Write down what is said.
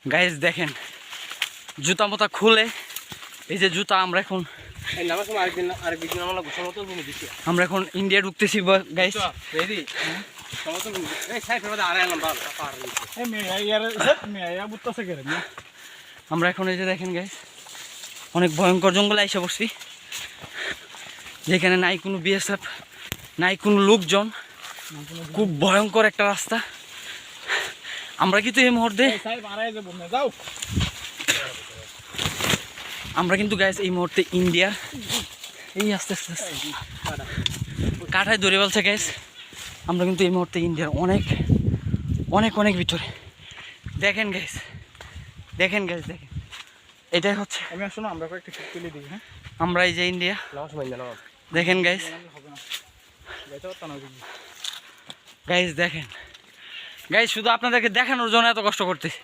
Guys দেখেন জুতা মোতা খুলে এই যে জুতা আমরা এখন ইন্ডিয়া ঢুকতেছি গাইস। আমরা এখন এই যে দেখেন গাইস অনেক ভয়ঙ্কর জঙ্গলে এসে পড়ছি, যেখানে নাই কোনো বিএসএফ, নাই কোনো লোকজন, খুব ভয়ঙ্কর একটা রাস্তা। আমরা কিন্তু এই মুহূর্তে গাইস এই মুহূর্তে ইন্ডিয়ার এই আস্তে আস্তে কাঠায় ধরে বলছে গাইস, আমরা কিন্তু এই মুহূর্তে ইন্ডিয়ার অনেক অনেক অনেক ভিতরে। দেখেন গাইস দেখেন এটাই হচ্ছে আমরা এই যে ইন্ডিয়া। দেখেন গাইস দেখেন গাইস, শুধু আপনাদেরকে দেখানোর জন্য এত কষ্ট করতেছি,